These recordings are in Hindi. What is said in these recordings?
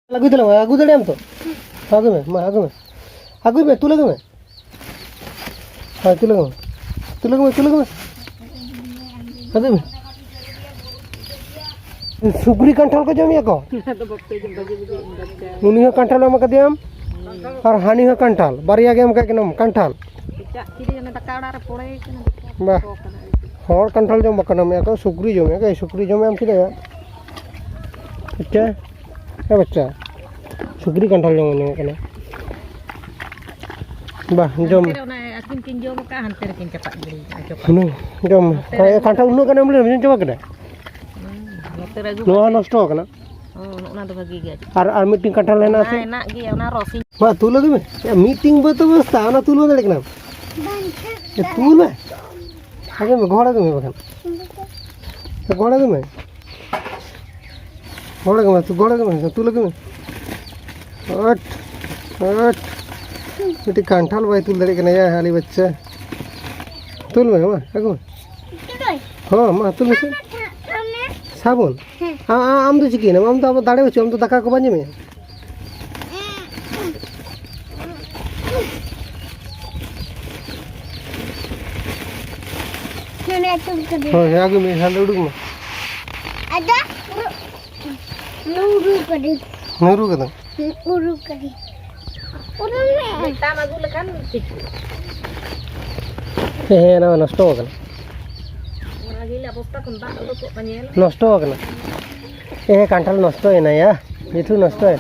Lagu itu lah, lagu itu tuh. Lagu me, lagu me, tu lagu me. Ah, tu lagu me. Lagu me. Sugri kantal ko jam ya ko. Muni ha kantal am kadiam. Ar hani ha kantal. Bariya ge am ka kenam kantal. Bah. Hor kantal jom bakanam ya ko sugri jom ya ko sugri jom am kida ya. अच्छा क्या बच्चा सुग्री कंट्रोल जो मैंने कने बाह जम नु जम काय कंट्रोल नु कने मुले जम कने नो नष्ट हो कना ओना तो भागी गया आर मीटिंग कंट्रोल लेना से ना गया ओना रोसी मा तू लगे में मीटिंग बा तो बस ताना तू लगे कना ये तू में आगे में घोड़ा के में बखन घोड़ा के में घोड़ा के में तू लगे में हट इटी कांठाल भाई तू लड़े कने या हाली बच्चा तुल में मा आगो हां मा तुल में साबुन आम तो चिकी ना आम तो दाड़े बच्चो आम तो दाका को बांजे में हां आगे में हाल उड़ू में ada nuru kadi kita magu lekan ना नष्ट हो गना नष्ट हो गना ए कांठाल नष्ट है ना या मिठू नष्ट है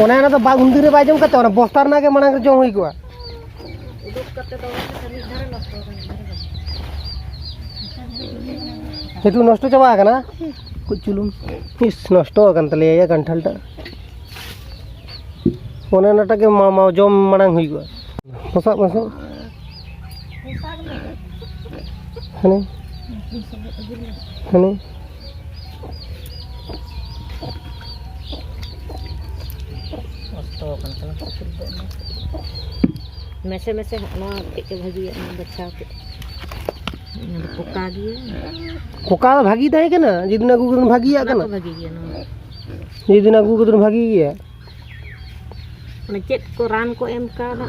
ओना ना तो बाग हुंदी रे बाजम कते ओना बस्तार ना के मना के जो होई गवा मिठू नष्ट चबा गना कुछ चुलुम इस नष्ट हो गन तले या कांठाल टा ओना नाटा के मामा जम मनांग हुई गवा मसा हने मैसे नवा के भागी बच्चा के कोका भागी दाई के ना जिदिन आगु कदन भागी या कना भागी गया ना जिदिन आगु कदन भागी गया माने चेत को रान को एम का ना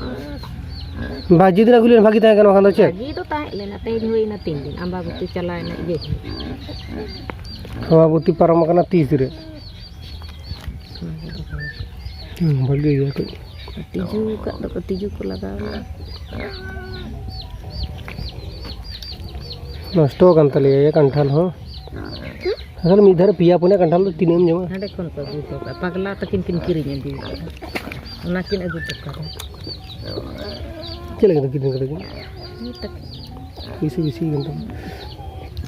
भाजी दिन आगु लेन भागी ताय कना खान दो चेत भागी तो ताय लेना तई होई ना 3 दिन अंबाबती चलाय ना ये अंबाबती परम कना 30 रे भागी गया तो तीजू को लगा नष्ट हो गन तले ये कंठाल हो असल मी इधर पिया पुने कंठाल तो तीन जमा हडे कोन को गुतो का पगला तो किन किरी ने दी ओना किन अगु तो का चले गए किन करे ये तक इसी घंटा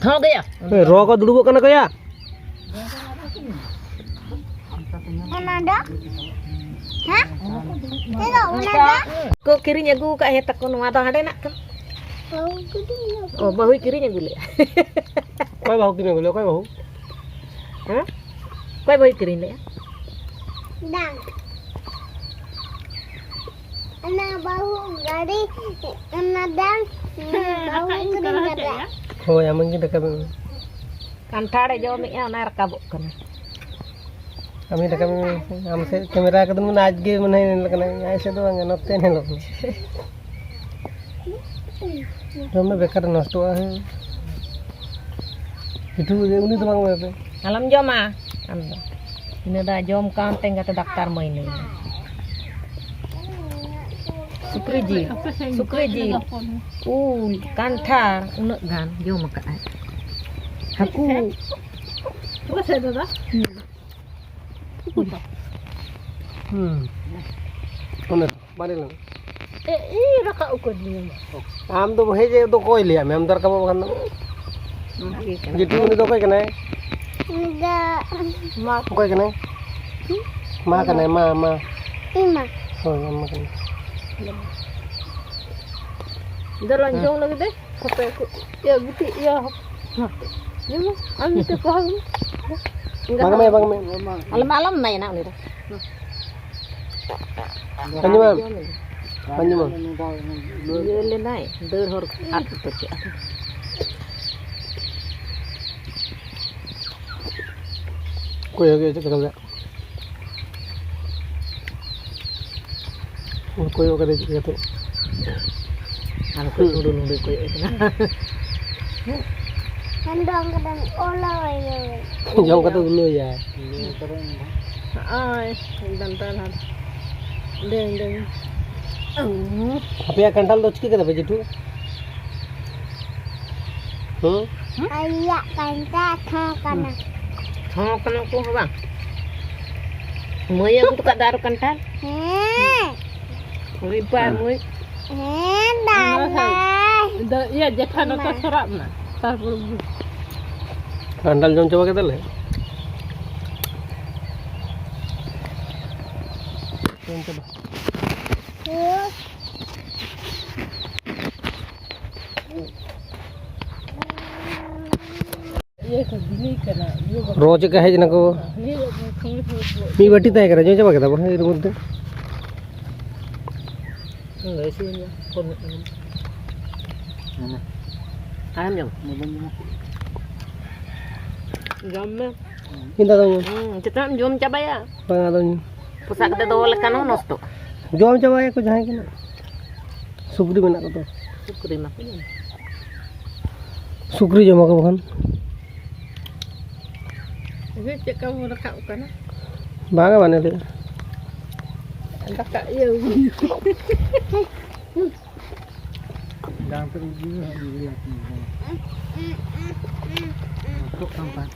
हो गया ए रो का दुड़बो कना कया ada ha ada को किरी अगु का हे तक नवा तो हडे ना ओ बहु किरी अगु ले कोई बहु किने बोले कोई बहु हां कोई बहु किरी ले dang ana bahu gari ana dang bahu kering kada हो या मंगी डका में कंठाड़े जो में ओना रकाबो कना हमें डका में हमसे कैमरा कदन में आज के मने लगना ऐसे तो अंग नते ने लोग हमें बेकार नष्ट हुआ है itu ini tuh bang apa alam joma anda ini dah jom kan tengah dokter main ini sukreji kantar unek gan jom makan aku apa saya dah unek balik lagi raka ukur ni हम तो भेजे तो कोई लिया मैं अंदर का बखान जितू ने तो कोई कने enggak मां कोई कने मां कने मां ima हो मां कने इधर lanjong lagi deh sampai ya gitu ya ini am itu kau bang me malam naik nak ni dah Panjang ये लेना है दर और आठ तो क्या कोई हो गया चक्कर koyo kada juga tuh. Aku udah koyo itu. Hendong kadang olah ya. Jauh kata dulu ya. Ay, dan. Deng. Tapi ya kantal tuh ciki kada begitu. Ayah kantak kana. Oh, kenapa bang? Moya untuk tak daru kantal. Ribar moy. Dah. Iya, jekan atau serap na. Tar bulu. Kantal jom coba kita le. Jom coba. Iya, kagini kana. रोज का है जना को मी बटी तय करा जो coba kita bah itu mudde Enggak sih ya. Ayam jam. Jamme. inta dong Kita jom coba ya. bang dong Pusat kita dole kan nosto. jom coba ya ko jahe kena sukri menak ko to Syukuri mak. sukri jom ko bukan Ini cek kamu rekam kan? bang mana le Entah kak ya. Jangan pergi lihat masuk sampai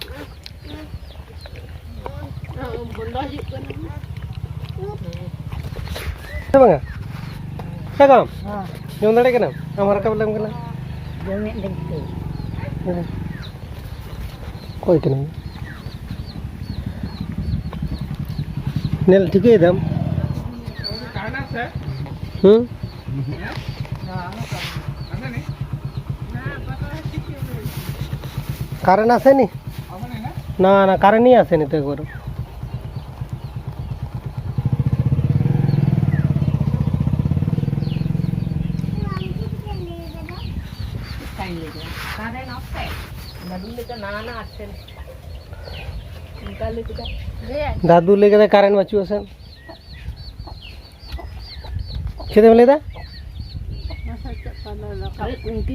Bunda juga. apa enggak cakap jom tadi kena amar ka belum kena Jangan dengki. koi kena nel ठीक है एकदम कारण আছে নি না না কারেন্টই আসেনি তো একবার Karen apa? Dulu kita nana asen. Kali kita. দাদু লেগে কারেন্ট বাঁচু আছেন খেতে বলে দা Masa cek pada lah. Kali kunti